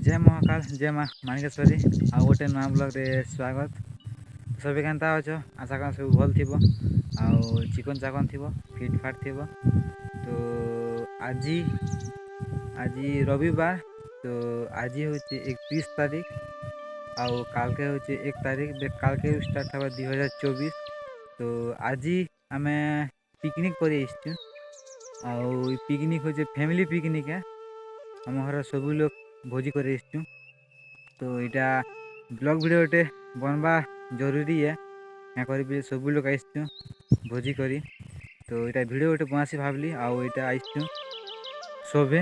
जय महाकाल जय माँ माणिकेश्वरी आ गोटे नुआ ब्लॉग रे स्वागत। सभी केनता अछ आशा कर सब भल थी चिकन चाकन थी फिट फाट थी। तो आज आज रविवार तो आज हूँ 31 तारीख आउ काल के हूँ 1 तारीख काल के स्टार्ट हवा 2024। तो आज आम पिकनिक कर पिकनिक हूँ फैमिली पिकनिक है। आम घर सब लोग भोजी कर। तो यहाँ ब्लॉग वीडियो गोटे बनवा जरूरी है क्या कर सब लोग आसचु भोजी करी। तो यहाँ वीडियो गोटे बनासी भावली आउ यहाँ आसचु सभे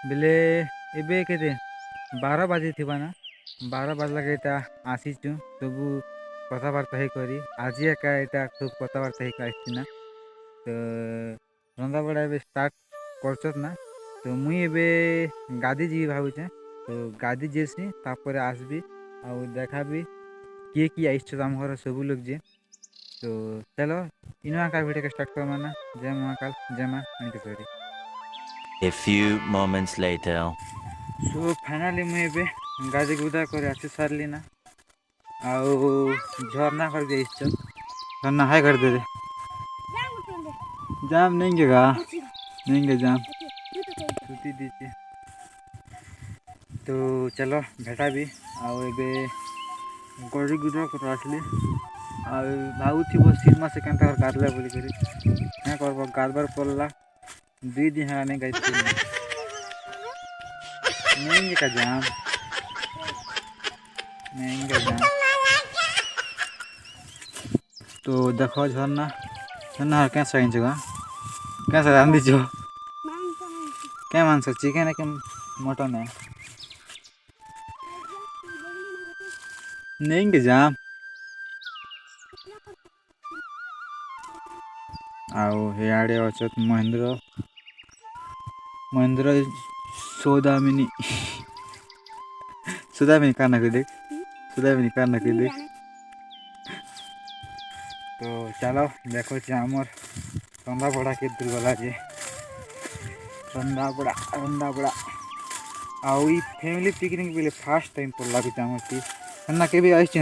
बेले एबे के 12 बाजे थी ना 12 बाजला के आसीचु सब कथबार्ता ही करी आज एका यहाँ सब कथबार्ता ही आसना। तो रंधा बड़ा ए स्टार्ट कर ना। तो मुई एबे गादी जी भावुचे। तो गादी जेसी तापर आसबी आउ देखा भी किए किए आइस आम घर सब लोग जे। तो चलो इनवा का वीडियो के स्टार्ट कर माना। जय महाकाल जय माँ Manikeshwari. A few moments later. तो फाइनली मुझे एबे गादी गुदा कर आसी सारली ना आउ झरना कर दे झरना हाय कर दे जाम नहीं गे जाम छुट्टी दीजिए। तो चलो भेटा भी आउ एबे गड़ी गुदा कर आसली भावुथी सीमा से केनता गाधला बोली करी क्या करब गाधबार पड़ला 2 दिन है नहीं गाइस नहीं का जाम नहीं का जाम। तो देखो झरना झरना कैसा जगह कैसा रांधी जो क्या मांस चिकन है कि मटन है नहीं के जाम आओ हेड़े अछत महेंद्र महेंद्र सोदामिनी सोदामिनी काना को देख सोदामिनी काना को देख। तो चलो देखो आमर रंधा बड़ा के दूर गला जे रंधा बड़ा आउ फैमिली पिकनिक बेले फास्ट टाइम पड़ला भी ना के भी आइस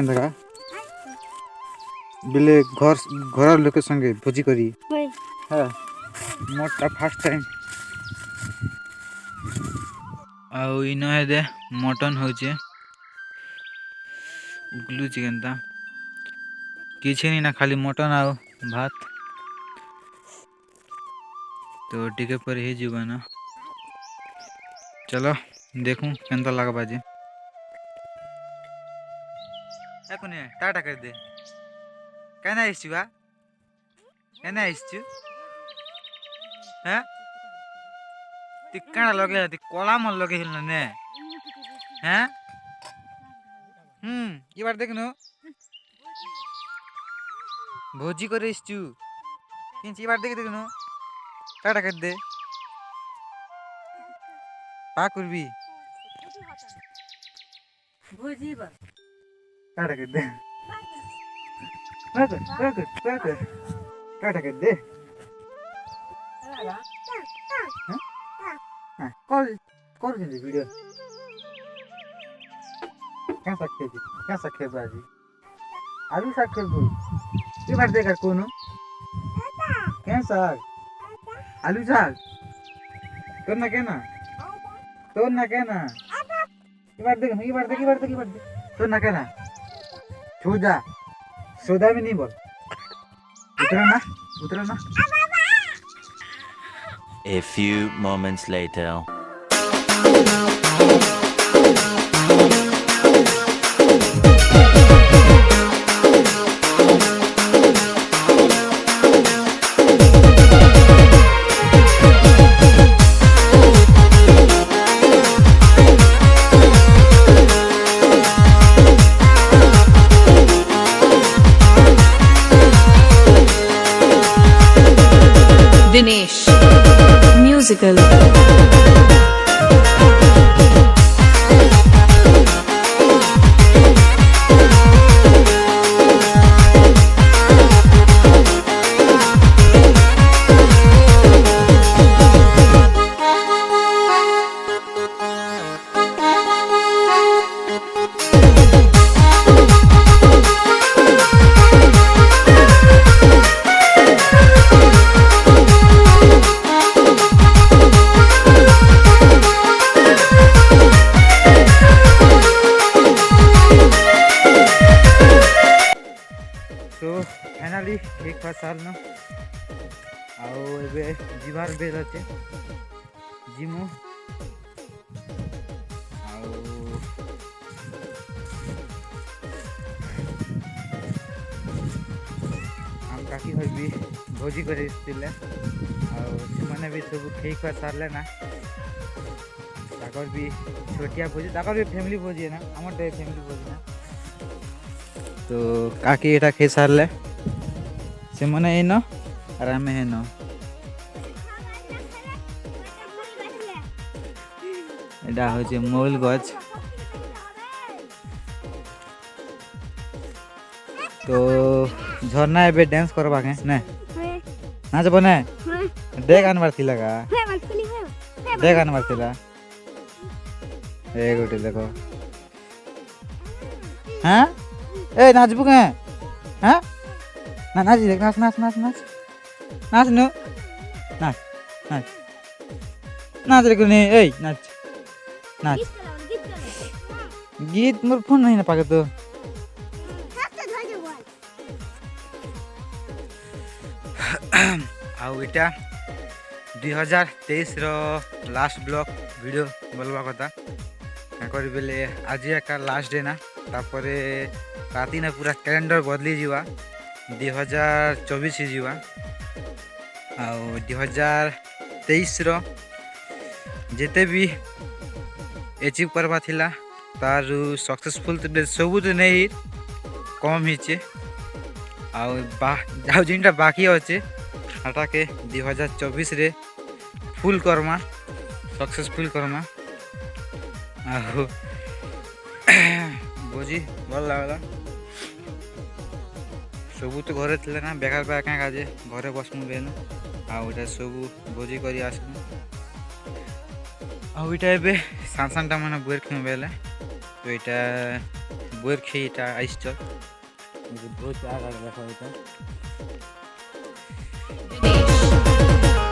बेले घर लोक संगे भोजी करी है मोटा फास्ट टाइम आउ इन है दे मटन होचे ग्लू चिकन ता किसी नहीं ना खाली मटन आउ भात। तो टिके पर ही जीवा ना चलो देखूं केंता लगा बाजे कोने टाटा कर दे कहना आइस बा कहना आइस हैं ती काना लगे ती कोला मन लगे हिल ने हैं ये बार देखनो भोजी करे इस्चू किंच ये बार देखनो टाटा कर दे पा करबी भोजी बा टाटा कर दे टाटा कर दे कौन सी वीडियो कैसा खेल बाजी आलू साग खेल बोल ये बार देखा कोनो क्या साग आलू साग करना कहना तो ना कहना ये बार देख तो ना कहना छू जा सोदा भी नहीं बोल उतरा ना। A few moments later. Dinesh Musical ସାରିଲୁ ଆଉ ଏବେ ଯିବାର ବେଲ୍ ଅଛେ ଯିମୁ ଆଉ ଆମ କାକି ଘର ବି ଭୋଜି କରି ଆସିଥିଲେ ଆଉ ସେମାନେ ବି ସବୁ ଖେଇ ଖୁଆ ସାରିଲେ ନା ତାଙ୍କର ବି ଛୋଟିଆ ଭୋଜି ତାଙ୍କର ବି ଫ୍ୟାମିଲି ଭୋଜି ନା ଆମର ତ ଫ୍ୟାମିଲି ଭୋଜି ନା ତ କାକି ଏଇଟା ଖେଇ ସାରିଲେ ସେମାନେ ଏଇନ আর ଆମେ ହେନ এটা হচ্ছে মৌল গছ তো ঝর্ণা এবে ড্যান্স করবা কে না নাচব না ডেক আনবার ଥିଲା কা ডেক আনবার ଥିଲା এ গোটে দেখো হ্যাঁ এই নাচবু কে হ্যাঁ না নাচ দেখ নাচ নাচ নাচ নাচ নাচ নো নাচ নাচ নাচ রে কোনি এই নাচ নাচ গীত মোর ফোন নাই না পাকে তো ଆଉ ଏଇଟା 2023 ଲାଷ୍ଟ ବ୍ଲଗ୍ ଭିଡ଼ିଓ ବୋଲବା କଥା ତାଙ୍କର ବେଲେ ଆଜି ଏକା ଲାଷ୍ଟ ଡେ ନା ତାପରେ ରାତି ନା ପୁରା କ୍ୟାଲେଣ୍ଡର ବଦଲି ଯିବା 2024 ହେଇଯିବା ଆଉ 2023 ଯେତେ ବି ଏଚିଭ୍ କରବା ଥିଲା ତାରୁ ସକ୍ସେସଫୁଲ୍ ସବୁ ତ ନେଇ କମ୍ ହେଇଛେ ଆଉ ଯେନ୍ଟା ବାକି ଅଛେ ହେଟାକେ 2024 ଫୁଲ୍ କର୍ମା ସକ୍ସେସଫୁଲ୍ କର୍ମା ଆଉ ଭୋଜି ଭଲ ଲାଗଲା ସବୁ ତ ଘରେ ଥିଲେ ନା ବେକାର କାଁ କାଜେ ଘରେ ବସମୁ ବେନୁ ଆଉ ଏଇଟା ସବୁ ଭୋଜି କରି ଆସିଲୁ ଆଉ ଏଇଟା ଏବେ ସାଙ୍ଗଟା ମାନେ ବୁଏର ଖେଇ ବେଲେ ତ ଏଇଟା ବୁଏର ଖେଇ ଏଇଟା ଆଇସଛ ବହୁତ ଆଗ ଦେଖ ଏଇଟା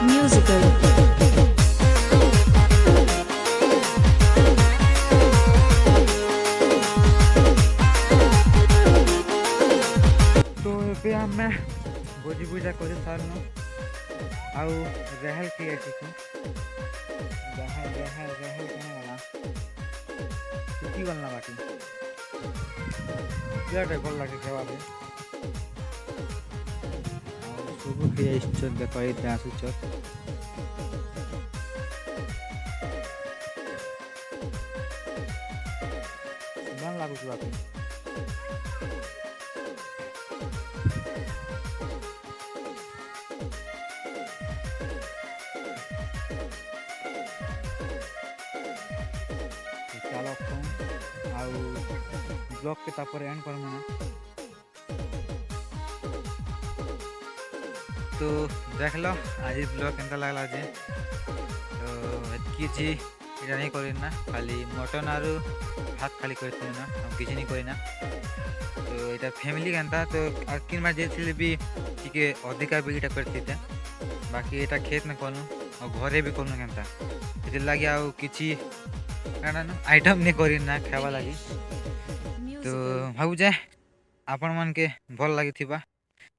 Musical. तो ଏବେ ଆମେ ଭୋଜି ଭୁଜା କରି ସାରିନୁ ଆଉ ରେହେଲ ଖେଇ ଆସିଛୁ ରେହେଲ କେନା ଗଲା ଛୁଟି ଗଲା ବାକି ପିଲାଟେ ଭଲ ଲାଗେ ଖେବାରେ ଆଉ ସବୁ ଖେଇ ଆସିଛ ଦେଖ ଏଇଠି ଆସୁଛ ଭଲ ଲାଗୁଛି ବାକି ଚାଲ ଆଉ ବ୍ଲଗ୍ के तापर एंड करमु ना तो देख लो आज ब्लॉग केंता लागला जे तो एतकी जी इटा नहीं करी ना खाली मटन आरु भात खाली करती ना हम किसी नहीं करी ना तो इटा फैमिली केंता तो किन बार जेथिले भी टिके अधिका भी इटा करती थे बाकी इटा खेत में कनु और घरे भी कनु केंता इति लागि आ किछि काना ना आइटम नहीं करी ना खावा लागि तो भाबु जे आपण मन के भल लागि थिबा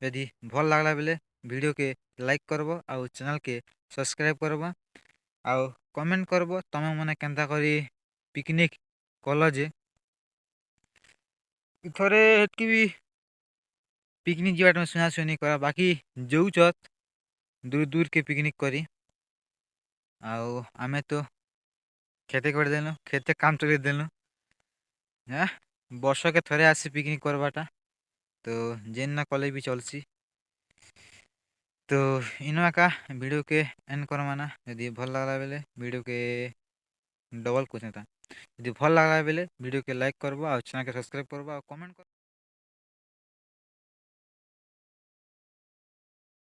यदि भल लागला बेले वीडियो के लाइक करबो आउ चैनल के सब्सक्राइब करबो आउ कमेंट करबो तमे मने केंता करी पिकनिक कल जे थोड़े हेतकी भी पिकनिक जीवाट में सुना सुनी करा बाकी जो दूर दूर के पिकनिक करी आउ आमे तो खेते कर देनु खेते काम चले देनु हाँ वर्ष के थोड़े आसी पिकनिक करवाटा तो जेन ना कले भी चलसी तो इनो का वीडियो के एंड करमाना यदि भल लगला बेले वीडियो के डबल कुछ था यदि भल लगला बेले वीडियो के लाइक करबो और चैनल के सब्सक्राइब करबो और कमेंट कर